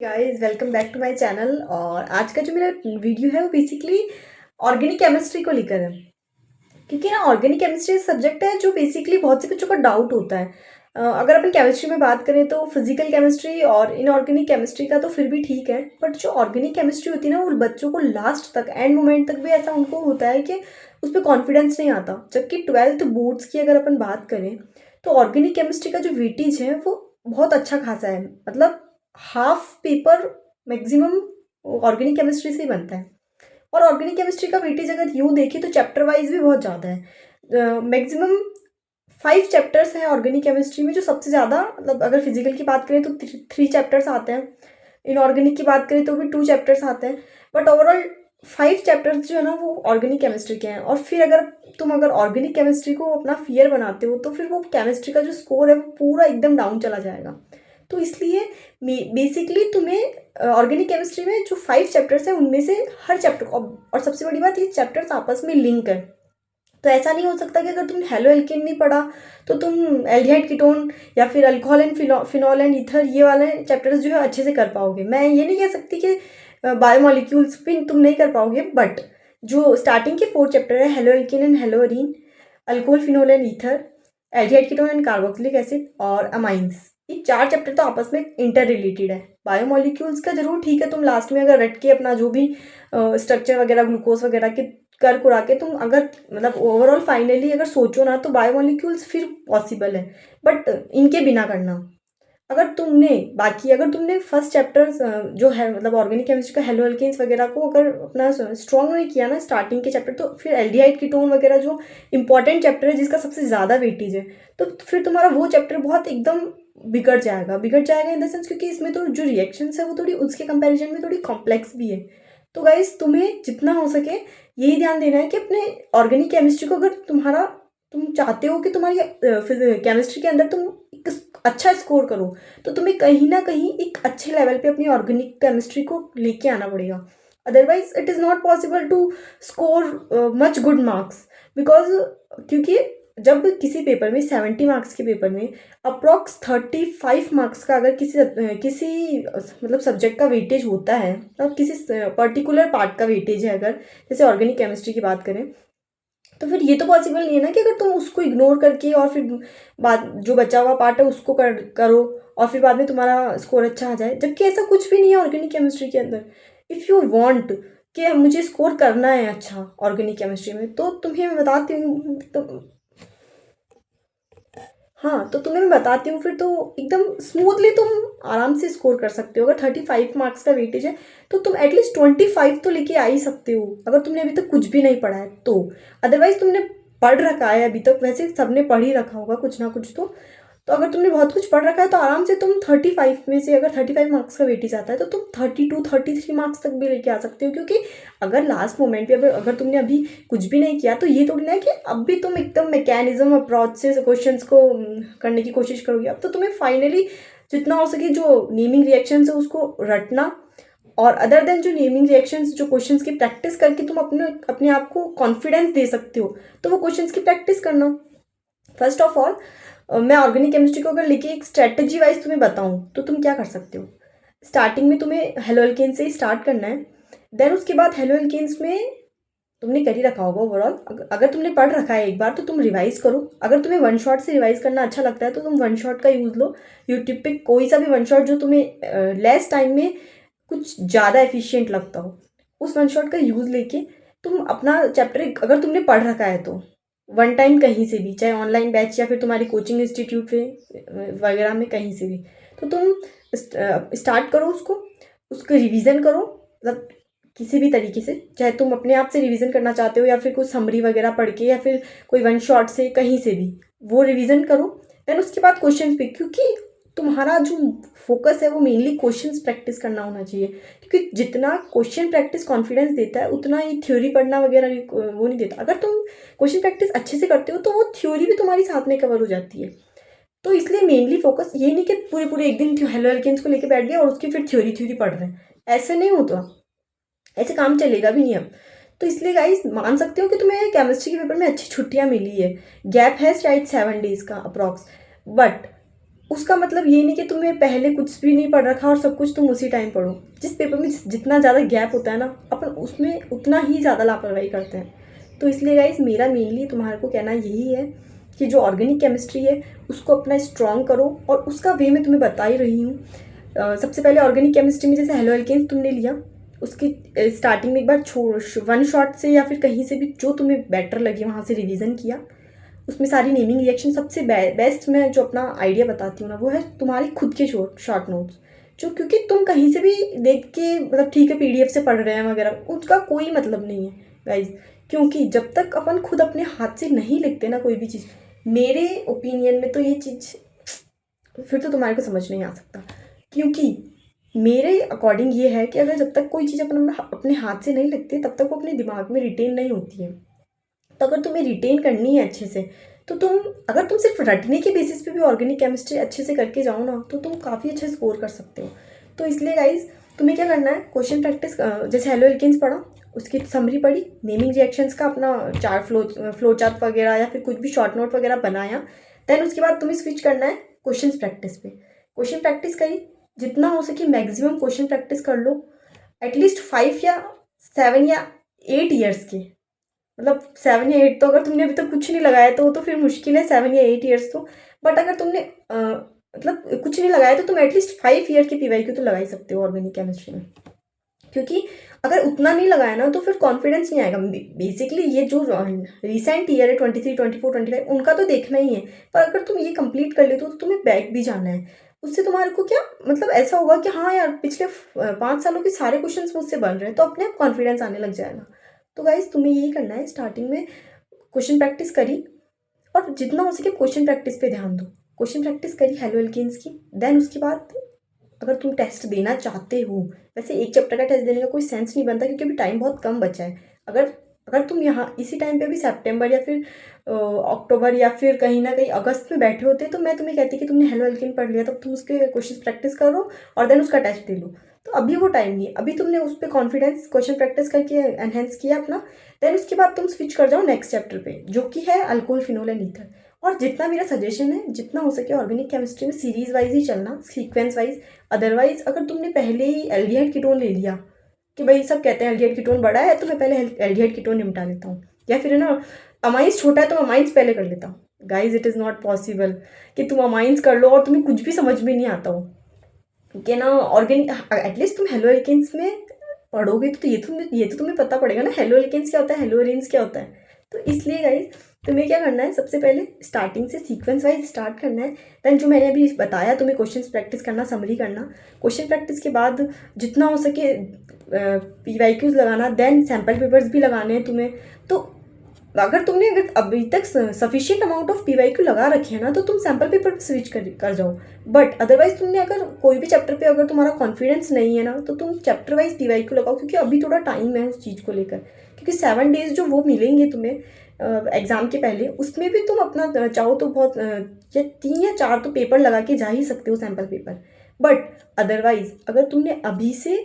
Guys welcome back to my channel. और आज का जो मेरा वीडियो है वो बेसिकली ऑर्गेनिक केमिस्ट्री को लेकर है। क्योंकि ना ऑर्गेनिक केमिस्ट्री सब्जेक्ट है जो बेसिकली बहुत से बच्चों का डाउट होता है। अगर अपन केमिस्ट्री में बात करें तो फिजिकल केमिस्ट्री और इनऑर्गेनिक केमिस्ट्री का तो फिर भी ठीक है, बट जो ऑर्गेनिक केमिस्ट्री होती है ना वो बच्चों को लास्ट तक एंड मोमेंट तक भी ऐसा उनको होता है कि उस पर कॉन्फिडेंस नहीं आता। जबकि 12th बोर्ड्स की अगर अपन बात करें तो ऑर्गेनिक केमिस्ट्री का जो वेटेज है वो बहुत अच्छा खासा है। मतलब half paper maximum organic chemistry से ही बनता है। और ऑर्गेनिक केमिस्ट्री का वेटेज अगर यूँ देखें तो चैप्टर वाइज भी बहुत ज़्यादा है। मैक्सिमम 5 चैप्टर्स हैं ऑर्गेनिक केमिस्ट्री में, जो सबसे ज़्यादा मतलब अगर फिजिकल की बात करें तो 3 चैप्टर्स आते हैं। इनऑर्गेनिक की बात करें तो भी 2 चैप्टर्स आते हैं। बट ओवरऑल 5 चैप्टर्स जो है ना वो ऑर्गेनिक केमिस्ट्री के हैं। और फिर अगर ऑर्गेनिक केमिस्ट्री को अपना फियर बनाते हो तो फिर वो केमिस्ट्री का जो स्कोर है वो पूरा एकदम डाउन चला जाएगा। तो इसलिए बेसिकली तुम्हें ऑर्गेनिक केमिस्ट्री में जो 5 चैप्टर्स हैं उनमें से हर चैप्टर और सबसे बड़ी बात ये चैप्टर्स आपस में लिंक है। तो ऐसा नहीं हो सकता कि अगर तुमने हेलो एल्केन नहीं पढ़ा तो तुम एल्डिहाइड कीटोन या फिर alcohol and phenol and ether ये वाले चैप्टर्स जो है अच्छे से कर पाओगे। मैं ये नहीं कह सकती कि बायोमोलिक्यूल्स भी तुम नहीं कर पाओगे, बट जो स्टार्टिंग के 4 चैप्टर है halo alkane and hello Areen, alcohol phenol and ether, aldehyde ketone and carboxylic acid और अमाइंस, ये 4 चैप्टर तो आपस में इंटर रिलेटेड है। बायोमोलिक्यूल्स का जरूर ठीक है, तुम लास्ट में अगर रट के अपना जो भी स्ट्रक्चर वगैरह ग्लूकोज वगैरह के कर कुरा के तुम अगर मतलब ओवरऑल फाइनली अगर सोचो ना तो बायोमोलिक्यूल्स फिर पॉसिबल है। बट इनके बिना करना, अगर तुमने फर्स्ट चैप्टर जो है मतलब ऑर्गेनिक केमिस्ट्री का हेलो एल्केन्स वगैरह को अगर अपना स्ट्रॉन्ग नहीं किया ना स्टार्टिंग के चैप्टर, तो फिर एल्डिहाइड कीटोन वगैरह जो इंपॉर्टेंट चैप्टर है जिसका सबसे ज़्यादा वेटेज है, तो फिर तुम्हारा वो चैप्टर बहुत एकदम बिगड़ जाएगा इन द सेंस, क्योंकि इसमें तो जो रिएक्शंस है वो थोड़ी उसके कंपैरिजन में थोड़ी कॉम्प्लेक्स भी है। तो गाइस तुम्हें जितना हो सके यही ध्यान देना है कि अपने ऑर्गेनिक केमिस्ट्री को अगर तुम चाहते हो कि तुम्हारी केमिस्ट्री के अंदर तुम एक अच्छा स्कोर करो, तो तुम्हें कहीं ना कहीं एक अच्छे लेवल पे अपनी ऑर्गेनिक केमिस्ट्री को लेके आना पड़ेगा। Otherwise it is not possible to score much good marks. Because क्योंकि जब किसी पेपर में 70 मार्क्स के पेपर में अप्रॉक्स 35 मार्क्स का अगर किसी मतलब सब्जेक्ट का वेटेज होता है, मतलब किसी पर्टिकुलर पार्ट का वेटेज है, अगर जैसे ऑर्गेनिक केमिस्ट्री की बात करें, तो फिर ये तो पॉसिबल नहीं है ना कि अगर तुम उसको इग्नोर करके और फिर बाद जो बचा हुआ पार्ट है उसको करो और फिर बाद में तुम्हारा स्कोर अच्छा आ जाए। जबकि ऐसा कुछ भी नहीं है ऑर्गेनिक केमिस्ट्री के अंदर। इफ़ यू वांट कि मुझे स्कोर करना है अच्छा ऑर्गेनिक केमिस्ट्री में, तो तुम्हें मैं बताती हूँ तो हाँ, तो तुम्हें मैं बताती हूँ फिर तो एकदम स्मूथली तुम आराम से स्कोर कर सकते हो। अगर 35 मार्क्स का वेटेज है तो तुम एटलीस्ट 25 तो लेके आ ही सकते हो, अगर तुमने अभी तक कुछ भी नहीं पढ़ा है तो। अदरवाइज तुमने पढ़ रखा है अभी तक, वैसे सबने पढ़ ही रखा होगा कुछ ना कुछ तो अगर तुमने बहुत कुछ पढ़ रखा है तो आराम से तुम 35 में से अगर 35 मार्क्स का वेटेज आता है तो तुम 32-33 मार्क्स तक भी लेके आ सकते हो। क्योंकि अगर लास्ट मोमेंट पे अगर तुमने अभी कुछ भी नहीं किया तो ये थोड़ी ना है कि अब भी तुम एकदम मैकेनिज्म अप्रोच से क्वेश्चंस को करने की कोशिश करोगे। अब तो तुम्हें फाइनली जितना हो सके जो नेमिंग रिएक्शंस है उसको रटना, और अदर देन जो नेमिंग रिएक्शंस जो क्वेश्चंस की प्रैक्टिस करके तुम अपने आप को कॉन्फिडेंस दे सकते हो, तो वो क्वेश्चंस की प्रैक्टिस करना। फर्स्ट ऑफ ऑल मैं ऑर्गेनिक केमिस्ट्री को अगर लेके एक स्ट्रेटजी वाइज तुम्हें बताऊं तो तुम क्या कर सकते हो। स्टार्टिंग में तुम्हें हेलो एल्केन से ही स्टार्ट करना है। देन उसके बाद हेलो एल्केन्स में तुमने कर ही रखा होगा ओवरऑल। अगर तुमने पढ़ रखा है एक बार तो तुम रिवाइज करो। अगर तुम्हें वन शॉट से रिवाइज करना अच्छा लगता है तो तुम वन शॉट का यूज़ लो। यूट्यूब पे कोई सा भी वन शॉट जो तुम्हें लेस टाइम में कुछ ज़्यादा एफिशिएंट लगता हो, उस वन शॉट का यूज़ लेके तुम अपना चैप्टर अगर तुमने पढ़ रखा है तो वन टाइम कहीं से भी, चाहे ऑनलाइन बैच या फिर तुम्हारी कोचिंग इंस्टीट्यूट पे वगैरह में कहीं से भी, तो तुम स्टार्ट करो उसको रिवीजन करो। मतलब किसी भी तरीके से, चाहे तुम अपने आप से रिवीजन करना चाहते हो या फिर कुछ समरी वगैरह पढ़ के या फिर कोई वन शॉट से कहीं से भी वो रिवीजन करो। देन उसके बाद क्वेश्चन पे, क्योंकि तुम्हारा जो फोकस है वो मेनली क्वेश्चंस प्रैक्टिस करना होना चाहिए। क्योंकि जितना क्वेश्चन प्रैक्टिस कॉन्फिडेंस देता है उतना ही थ्योरी पढ़ना वगैरह वो नहीं देता। अगर तुम क्वेश्चन प्रैक्टिस अच्छे से करते हो तो वो थ्योरी भी तुम्हारी साथ में कवर हो जाती है। तो इसलिए मेनली फोकस ये नहीं कि पूरे पूरे एक दिन हेलो एल्केन्स को लेके बैठ गए और उसकी फिर थ्योरी पढ़ रहे हैं, ऐसे नहीं होता, ऐसे काम चलेगा भी नहीं अब। तो इसलिए गाइस मान सकते हो कि तुम्हें केमिस्ट्री के पेपर में अच्छी छुट्टियां मिली है, गैप है शायद 7 डेज़ का अप्रॉक्स, बट उसका मतलब ये नहीं कि तुम्हें पहले कुछ भी नहीं पढ़ रखा और सब कुछ तुम उसी टाइम पढ़ो। जिस पेपर में जितना ज़्यादा गैप होता है ना, अपन उसमें उतना ही ज़्यादा लापरवाही करते हैं। तो इसलिए गाइस मेरा मेनली तुम्हारे को कहना यही है कि जो ऑर्गेनिक केमिस्ट्री है उसको अपना स्ट्रॉन्ग करो, और उसका वे मैं तुम्हें बता ही रही हूँ। सबसे पहले ऑर्गेनिक केमिस्ट्री में जैसे हेलो एल्केन्स तुमने लिया, उसकी स्टार्टिंग में एक बार वन शॉट से या फिर कहीं से भी जो तुम्हें बेटर लगे वहाँ से रिवीजन किया। उसमें सारी नेमिंग रिएक्शन सबसे बेस्ट मैं जो अपना आइडिया बताती हूँ ना, वो है तुम्हारे खुद के शॉर्ट नोट्स, जो क्योंकि तुम कहीं से भी देख के मतलब ठीक है पीडीएफ से पढ़ रहे हैं वगैरह, उसका कोई मतलब नहीं है गाइज। क्योंकि जब तक अपन खुद अपने हाथ से नहीं लिखते ना कोई भी चीज़, मेरे ओपिनियन में तो ये चीज़ फिर तो तुम्हारे को समझ नहीं आ सकता। क्योंकि मेरे अकॉर्डिंग ये है कि अगर जब तक कोई चीज़ अपन अपने हाथ से नहीं लिखते तब तक वो अपने दिमाग में रिटेन नहीं होती है। तो अगर तुम्हें रिटेन करनी है अच्छे से, तो अगर तुम सिर्फ रटने के बेसिस पे भी ऑर्गेनिक केमिस्ट्री अच्छे से करके जाओ ना, तो तुम काफ़ी अच्छा स्कोर कर सकते हो। तो इसलिए गाइज तुम्हें क्या करना है, क्वेश्चन प्रैक्टिस जैसे हेलो एल्केन्स पढ़ा, उसकी समरी पढ़ी, नेमिंग रिएक्शंस का अपना फ्लो चार्ट वगैरह या फिर कुछ भी शॉर्ट नोट वगैरह बनाया। देन उसके बाद तुम्हें स्विच करना है क्वेश्चन प्रैक्टिस पे। क्वेश्चन प्रैक्टिस करी, जितना हो सके मैक्सिमम क्वेश्चन प्रैक्टिस कर लो, एटलीस्ट 5 या 7 या 8 ईयर्स के। मतलब 7 या 8 तो अगर तुमने अभी तक कुछ नहीं लगाया तो वो तो फिर मुश्किल है 7 या 8 ईयर्स तो। बट अगर तुमने मतलब कुछ नहीं लगाया तो तुम एटलीस्ट 5 ईयर की पीवाईक्यू तो लगा ही सकते हो ऑर्गेनिक केमिस्ट्री में। क्योंकि अगर उतना नहीं लगाया ना तो फिर कॉन्फिडेंस नहीं आएगा। बेसिकली ये जो रिसेंट ईयर है 23, 24, 25 उनका तो देखना ही है, पर अगर तुम ये कंप्लीट कर लेते हो तो तुम्हें बैक भी जाना है। उससे तुम्हारे को क्या मतलब ऐसा होगा कि हाँ यार पिछले 5 सालों के सारे क्वेश्चंस मुझसे बन रहे हैं, तो अपने आप कॉन्फिडेंस आने लग जाएगा। तो गाइज तुम्हें यही करना है, स्टार्टिंग में क्वेश्चन प्रैक्टिस करी और जितना हो सके क्वेश्चन प्रैक्टिस पे ध्यान दो। क्वेश्चन प्रैक्टिस करी हेलो एल्केन्स की, देन उसके बाद अगर तुम टेस्ट देना चाहते हो, वैसे एक चैप्टर का टेस्ट देने का कोई सेंस नहीं बनता क्योंकि अभी टाइम बहुत कम बचा है। अगर अगर तुम यहाँ इसी टाइम पे भी सितंबर या फिर अक्टूबर या फिर कहीं ना कहीं अगस्त में बैठे होते तो मैं तुम्हें कहती कि तुमने हेलो एल्केन पढ़ लिया, तब तुम उसके क्वेश्चन प्रैक्टिस करो और देन उसका टेस्ट दे लो। तो अभी वो टाइम नहीं है, अभी तुमने उस पर कॉन्फिडेंस क्वेश्चन प्रैक्टिस करके एनहेंस किया अपना। देन उसके बाद तुम स्विच कर जाओ नेक्स्ट चैप्टर पे, जो कि है अल्कोहल, फिनोल एंड ईथर। और जितना मेरा सजेशन है, जितना हो सके ऑर्गेनिक केमिस्ट्री में सीरीज वाइज ही चलना, सीक्वेंस वाइज। अदरवाइज अगर तुमने पहले ही एल्डिहाइड कीटोन ले लिया कि भाई सब कहते हैं एल्डिहाइड कीटोन बड़ा है तो मैं पहले एल्डिहाइड कीटोन निपटा लेता हूँ, या फिर है ना अमाइंस छोटा है तो अमाइंस पहले कर लेता हूँ। Guys it is not possible कि तुम अमाइंस कर लो और तुम्हें कुछ भी समझ में नहीं आता हो कि ना ऑर्गेनिक। एटलीस्ट तुम हेलो एल्केन्स में पढ़ोगे तो ये तो तुम्हें पता पड़ेगा ना हेलो एल्केन्स क्या होता है, हेलो एरेन्स क्या होता है। तो इसलिए गाइज तुम्हें क्या करना है, सबसे पहले स्टार्टिंग से सीक्वेंस वाइज स्टार्ट करना है। देन जो मैंने अभी बताया तुम्हें क्वेश्चन प्रैक्टिस करना, समरी करना। क्वेश्चन प्रैक्टिस के बाद जितना हो सके पीवाईक्यूज लगाना, देन सैम्पल पेपर्स भी लगाने हैं तुम्हें। तो अगर अभी तक सफिशिएंट अमाउंट ऑफ पीवाईक्यू लगा रखे हैं ना, तो तुम सैम्पल पेपर पर स्विच कर जाओ। बट अदरवाइज तुमने अगर कोई भी चैप्टर पे अगर तुम्हारा कॉन्फिडेंस नहीं है ना, तो तुम चैप्टर वाइज पीवाईक्यू लगाओ, क्योंकि अभी थोड़ा टाइम है उस चीज़ को लेकर। क्योंकि 7 डेज जो वो मिलेंगे तुम्हें एग्ज़ाम के पहले, उसमें भी तुम अपना चाहो तो बहुत या 3 या 4 तो पेपर लगा के जा ही सकते हो सैम्पल पेपर। बट अदरवाइज अगर तुमने अभी से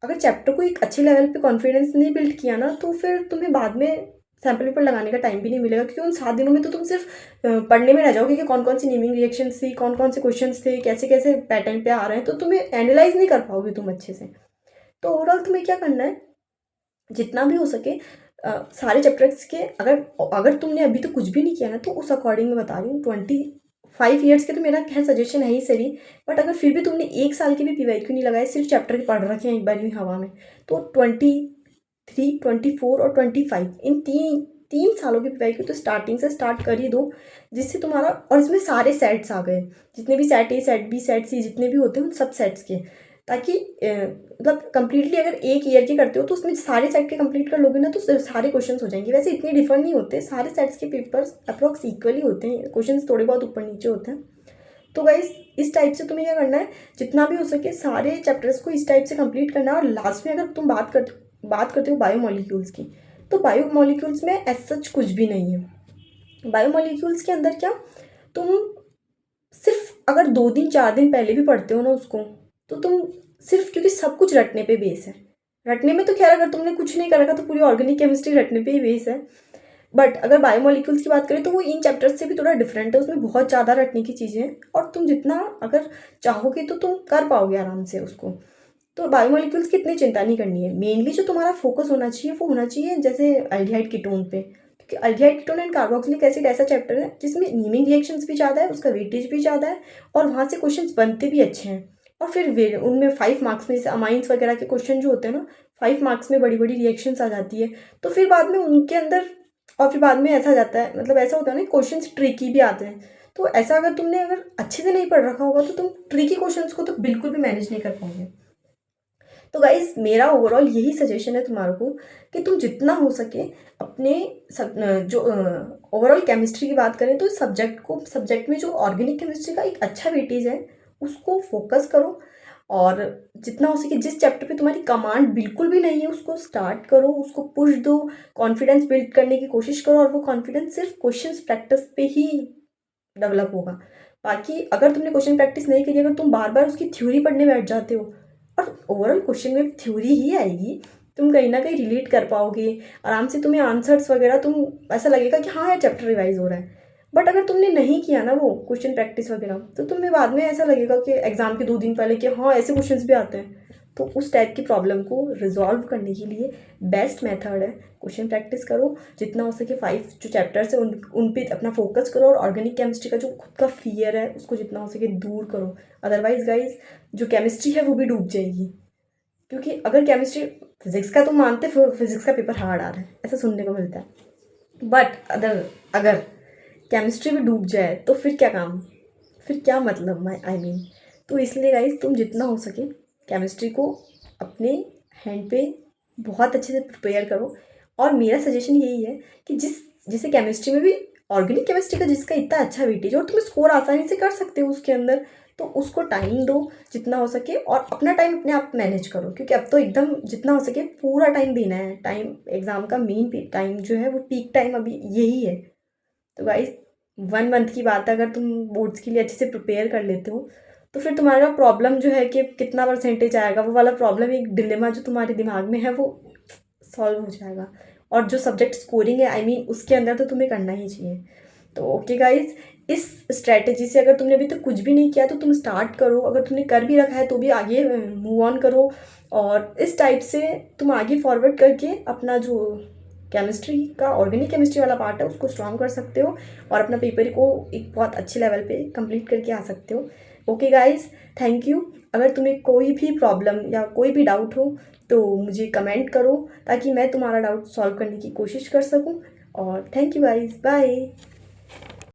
अगर चैप्टर को एक अच्छे लेवल पे कॉन्फिडेंस नहीं बिल्ड किया ना, तो फिर तुम्हें बाद में सैम्पल पेपर लगाने का टाइम भी नहीं मिलेगा। क्योंकि उन 7 दिनों में तो तुम सिर्फ पढ़ने में रह जाओगे कि कौन कौन सी नेमिंग रिएक्शंस थी, कौन कौन से क्वेश्चंस थे, कैसे कैसे पैटर्न पे आ रहे हैं, तो तुम्हें एनालाइज नहीं कर पाओगे तुम अच्छे से। तो ओवरऑल तुम्हें क्या करना है, जितना भी हो सके सारे चैप्टर्स के अगर तुमने अभी तो कुछ भी नहीं किया ना, तो उस अकॉर्डिंग मैं बता रही हूँ 25 ईयर्स के तो मेरा खैर सजेशन है ही सही। बट अगर फिर भी तुमने 1 साल के भी पीवाईक्यू नहीं लगाए, सिर्फ चैप्टर के पढ़ रखे हैं एक बार ही हवा में, तो 23, 24 और 25 इन तीन सालों की पीवाईक्यू तो स्टार्टिंग से स्टार्ट कर ही दो, जिससे तुम्हारा, और इसमें सारे सेट्स आ गए, जितने भी set A, set B, set C जितने भी होते हैं उन सब सेट्स के, ताकि मतलब कंप्लीटली अगर एक ईयर की करते हो तो उसमें सारे सेट के कंप्लीट कर लोगे ना, तो सारे क्वेश्चंस हो जाएंगे। वैसे इतने डिफर नहीं होते, सारे सेट्स के पेपर्स अप्रॉक्स इक्वली होते हैं, क्वेश्चंस थोड़े बहुत ऊपर नीचे होते हैं। तो गाइस इस टाइप से तुम्हें क्या करना है, जितना भी हो सके सारे चैप्टर्स को इस टाइप से कंप्लीट करना है। और लास्ट में अगर तुम बात करते हो बायोमोलिक्यूल्स की, तो बायोमोलिक्यूल्स में एज सच कुछ भी नहीं है। बायोमोलिक्यूल्स के अंदर क्या, तुम सिर्फ अगर 2 दिन 4 दिन पहले भी पढ़ते हो ना उसको, तो तुम सिर्फ, क्योंकि सब कुछ रटने पे बेस है। रटने में तो खैर अगर तुमने कुछ नहीं कर रखा तो पूरी ऑर्गेनिक केमिस्ट्री रटने पे ही बेस है। बट अगर बायोमोलिक्यूल्स की बात करें तो वो इन चैप्टर्स से भी थोड़ा डिफरेंट है, उसमें बहुत ज़्यादा रटने की चीज़ें हैं और तुम जितना अगर चाहोगे तो तुम कर पाओगे आराम से उसको। तो बायोमोलिक्यूल्स की इतनी चिंता नहीं करनी है। मेनली जो तुम्हारा फोकस होना चाहिए वो होना चाहिए जैसे अल्डिहाइड कीटोन पे, क्योंकि aldehyde ketone and carboxylic acid ऐसा चैप्टर है जिसमें नीमिंग रिएक्शंस भी ज़्यादा है, उसका वेटेज भी ज़्यादा है और वहाँ से क्वेश्चंस बनते भी अच्छे हैं। और फिर वे उनमें 5 मार्क्स में जैसे अमाइंस वगैरह के क्वेश्चन जो होते हैं ना, 5 मार्क्स में बड़ी बड़ी रिएक्शंस आ जाती है। तो फिर बाद में उनके अंदर और फिर बाद में ऐसा जाता है, मतलब ऐसा होता है ना, क्वेश्चंस ट्रिकी भी आते हैं। तो ऐसा अगर तुमने अगर अच्छे से नहीं पढ़ रखा होगा तो तुम ट्रिकी क्वेश्चंस को तो बिल्कुल भी मैनेज नहीं कर पाओगे। तो गाइस मेरा ओवरऑल यही सजेशन है तुम्हारे को कि तुम जितना हो सके अपने जो ओवरऑल केमिस्ट्री की बात करें तो इस सब्जेक्ट में जो ऑर्गेनिक केमिस्ट्री का एक अच्छा वेटेज है उसको फोकस करो। और जितना हो सके जिस चैप्टर पे तुम्हारी कमांड बिल्कुल भी नहीं है उसको स्टार्ट करो, उसको पुश दो, कॉन्फिडेंस बिल्ड करने की कोशिश करो और वो कॉन्फिडेंस सिर्फ क्वेश्चंस प्रैक्टिस पे ही डेवलप होगा। बाकी अगर तुमने क्वेश्चन प्रैक्टिस नहीं करी, अगर तुम बार बार उसकी थ्योरी पढ़ने बैठ जाते हो और ओवरऑल क्वेश्चन में थ्योरी ही आएगी, तुम कहीं ना कहीं रिलेट कर पाओगे आराम से, तुम्हें आंसर्स वगैरह तुम ऐसा लगेगा कि हाँ यार चैप्टर रिवाइज हो रहा है। बट अगर तुमने नहीं किया ना वो क्वेश्चन प्रैक्टिस वगैरह तो तुम्हें बाद में ऐसा लगेगा कि एग्जाम के 2 दिन पहले कि हाँ ऐसे क्वेश्चंस भी आते हैं। तो उस टाइप की प्रॉब्लम को रिजॉल्व करने के लिए बेस्ट मेथड है क्वेश्चन प्रैक्टिस करो, जितना हो सके 5 जो चैप्टर्स है उन पे अपना फोकस करो और ऑर्गेनिक केमिस्ट्री का जो खुद का फियर है उसको जितना हो सके दूर करो। अदरवाइज गाइज जो केमिस्ट्री है वो भी डूब जाएगी, क्योंकि अगर केमिस्ट्री फिजिक्स का तो मानते फिजिक्स का पेपर हार्ड आ रहा है ऐसा सुनने को मिलता है, बट अगर केमिस्ट्री भी डूब जाए तो फिर क्या काम, फिर क्या मतलब आई मीन। तो इसलिए गाइज तुम जितना हो सके केमिस्ट्री को अपने हैंड पे बहुत अच्छे से प्रिपेयर करो। और मेरा सजेशन यही है कि जैसे केमिस्ट्री में भी ऑर्गेनिक केमिस्ट्री का जिसका इतना अच्छा वेटेज और तुम स्कोर आसानी से कर सकते हो उसके अंदर, तो उसको टाइम दो जितना हो सके और अपना टाइम अपने आप मैनेज करो, क्योंकि अब तो एकदम जितना हो सके पूरा टाइम देना है। टाइम एग्ज़ाम का मेन टाइम जो है वो पीक टाइम अभी यही है। तो गाइस 1 मंथ की बात है, अगर तुम बोर्ड्स के लिए अच्छे से प्रिपेयर कर लेते हो तो फिर तुम्हारा प्रॉब्लम जो है कि कितना परसेंटेज आएगा वो वाला प्रॉब्लम, एक डिलेमा जो तुम्हारे दिमाग में है वो सॉल्व हो जाएगा। और जो सब्जेक्ट स्कोरिंग है आई मीन उसके अंदर तो तुम्हें करना ही चाहिए। तो ओके गाइज, इस स्ट्रैटेजी से अगर तुमने अभी तक कुछ भी नहीं किया तो तुम स्टार्ट करो, अगर तुमने कर भी रखा है तो भी आगे मूव ऑन करो। और इस टाइप से तुम आगे फॉरवर्ड करके अपना जो केमिस्ट्री का ऑर्गेनिक केमिस्ट्री वाला पार्ट है उसको स्ट्रॉन्ग कर सकते हो और अपना पेपर को एक बहुत अच्छे लेवल पे कंप्लीट करके आ सकते हो। Okay guys, thank you. अगर तुम्हें कोई भी प्रॉब्लम या कोई भी डाउट हो तो मुझे कमेंट करो ताकि मैं तुम्हारा डाउट सॉल्व करने की कोशिश कर सकूं। और थैंक यू गाइज, बाय।